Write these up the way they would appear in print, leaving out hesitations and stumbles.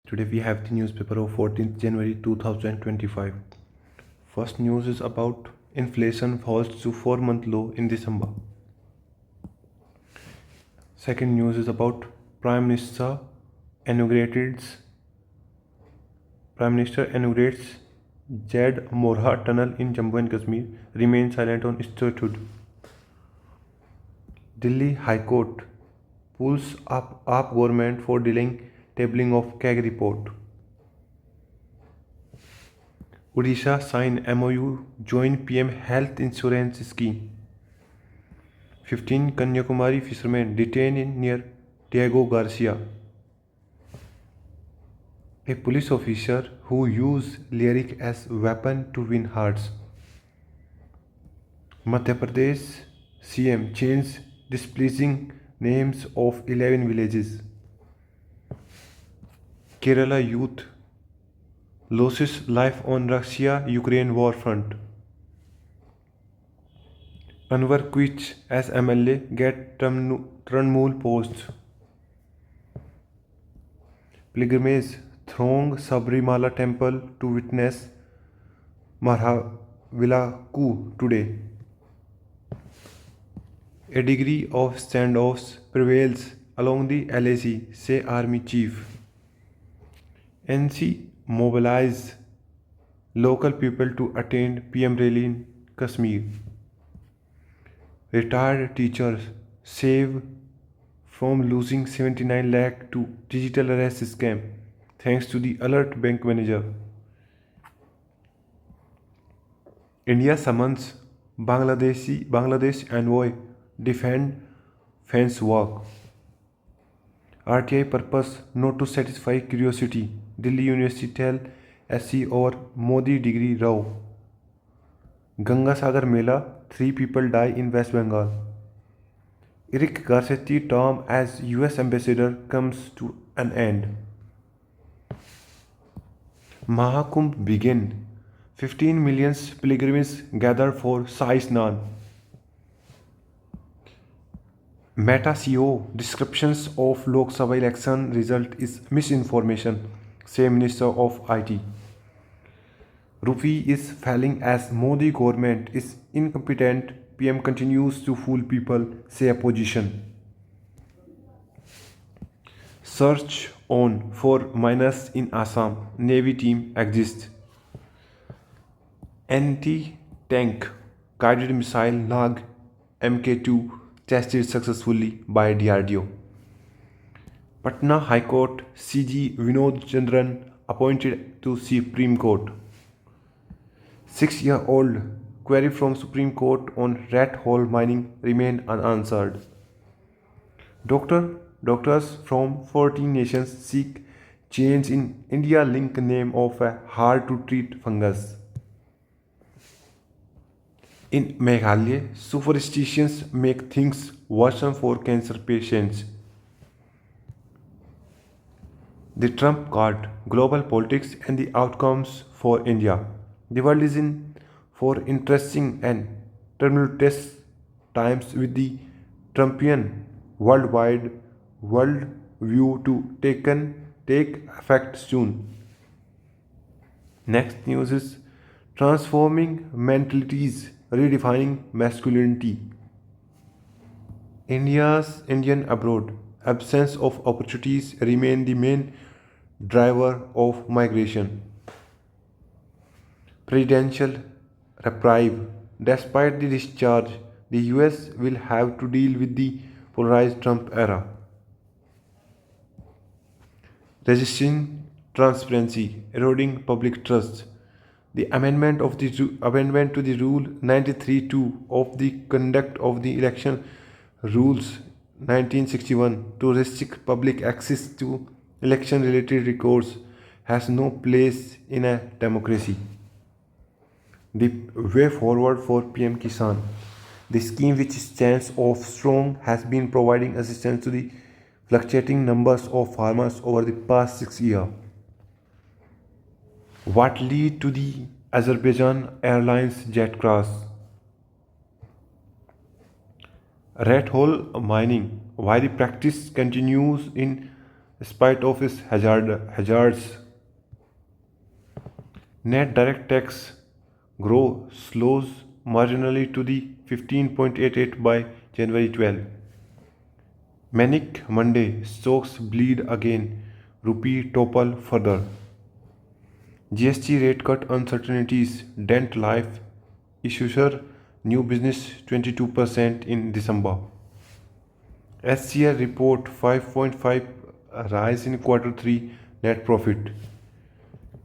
Today we have the newspaper of 14th January 2025. First news is about inflation falls to 4-month low in December. Second news is about Prime Minister inaugurates Prime Minister inaugurates Jad Morha Tunnel in Jammu and Kashmir, remains silent on statehood. Delhi High Court pulls up AAP government for delaying tabling of CAG report. Odisha sign MOU join PM health insurance scheme. 15 Kanyakumari fishermen detained in near Diego Garcia. A police officer who used lyric as weapon to win hearts. Madhya Pradesh CM changed displeasing names of 11 villages. Kerala youth loses life on Russia-Ukraine war front. Anwar quits as MLA, get Trinamool post. Pilgrims throng Sabrimala temple to witness Mahavilakku today. A degree of standoffs prevails along the LAC, say Army Chief. NC mobilize local people to attend PM rally in Kashmir. Retired teachers save from losing 79 lakh to digital arrest scam thanks to the alert bank manager. India summons Bangladesh envoy defend fence work. RTI purpose not to satisfy curiosity. Delhi University tell SC or Modi degree Rao. Ganga Sagar Mela, 3 people die in West Bengal. Eric Garcetti term as US ambassador comes to an end. Mahakumbh begin. 15 million pilgrims gather for Sai Snan. Meta CEO descriptions of Lok Sabha election result is misinformation, say Minister of IT. Rupee is failing as Modi government is incompetent. PM continues to fool people, say opposition. Search on for miners in Assam. Navy team exists. Anti-tank guided missile Nag Mk2 tested successfully by DRDO. Patna High Court CG Vinod Chandran appointed to Supreme Court. 6-year-old query from Supreme Court on rat hole mining remained unanswered. Doctors from 14 nations seek change in India link name of a hard to treat fungus. In Meghalaya, superstitions make things worse for cancer patients. The Trump card, global politics and the outcomes for India. The world is in for interesting and tumultuous times with the Trumpian worldwide world view to take effect soon. Next news is transforming mentalities, redefining masculinity. Indian abroad absence of opportunities remain the main driver of migration. Presidential reprieve. Despite the discharge, the US will have to deal with the polarized Trump era. Resisting transparency, eroding public trust. The amendment to the Rule 93(2) of the Conduct of the Election Rules 1961 to restrict public access to election-related records has no place in a democracy. The way forward for PM Kisan. The scheme, which stands off strong, has been providing assistance to the fluctuating numbers of farmers over the past 6 years. What led to the Azerbaijan Airlines jet crash? Rat hole mining. Why the practice continues in spite of its hazards. Net direct tax growth slows marginally to the 15.88 by January 12. Manic Monday, stocks bleed again, rupee topple further. GST rate cut uncertainties dent life. Issuer new business 22% in December. SCR report 5.5 rise in quarter 3 net profit.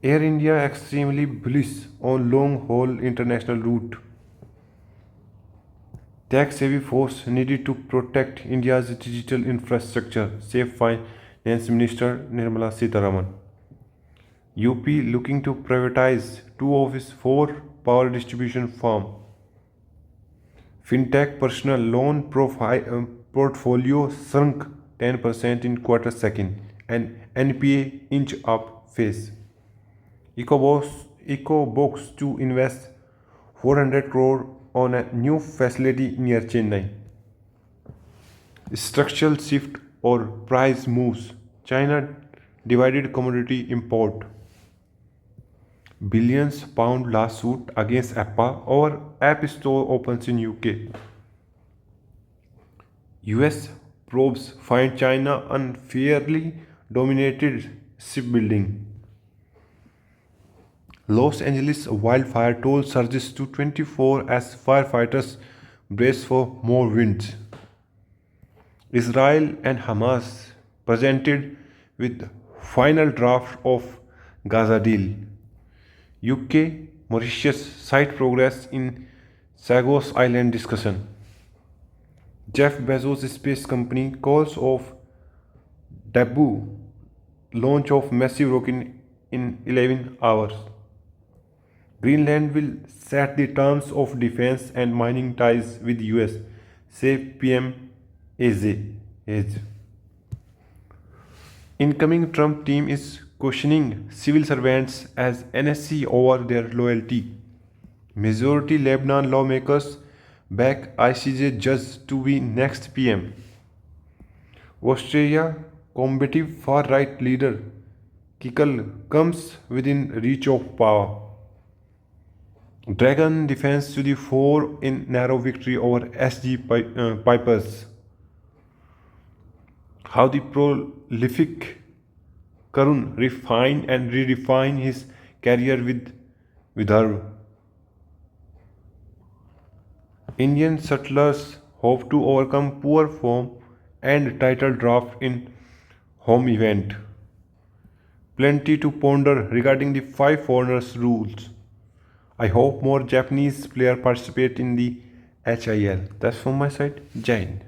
Air India extremely bullish on long haul international route. Tech savvy force needed to protect India's digital infrastructure, safe Finance Minister Nirmala Sitharaman. UP looking to privatize 2 of its 4 power distribution firms. Fintech personal loan portfolio shrunk 10% in quarter second and NPA inch up phase. EcoBox to invest 400 crore on a new facility near Chennai. Structural shift or price moves. China divided commodity import. Billions pound lawsuit against Apple over App Store opens in UK. US probes find China unfairly dominated shipbuilding. Los Angeles wildfire toll surges to 24 as firefighters brace for more winds. Israel and Hamas presented with final draft of Gaza deal. UK, Mauritius side progress in Sagos Island discussion. Jeff Bezos' space company calls off debut launch of massive rocket in 11 hours. Greenland will set the terms of defense and mining ties with US, say PM Age. Incoming Trump team is questioning civil servants as NSC over their loyalty. Majority Lebanon lawmakers back ICJ judge to be next PM. Australia combative far-right leader Kikal comes within reach of power. Dragon defense to the fore in narrow victory over SG Pipers. How the prolific Karun refine and redefine his career with Vidarbha. Indian settlers hope to overcome poor form and title draft in home event. Plenty to ponder regarding the 5 foreigners rules. I hope more Japanese players participate in the HIL. That's from my side. Jai Hind.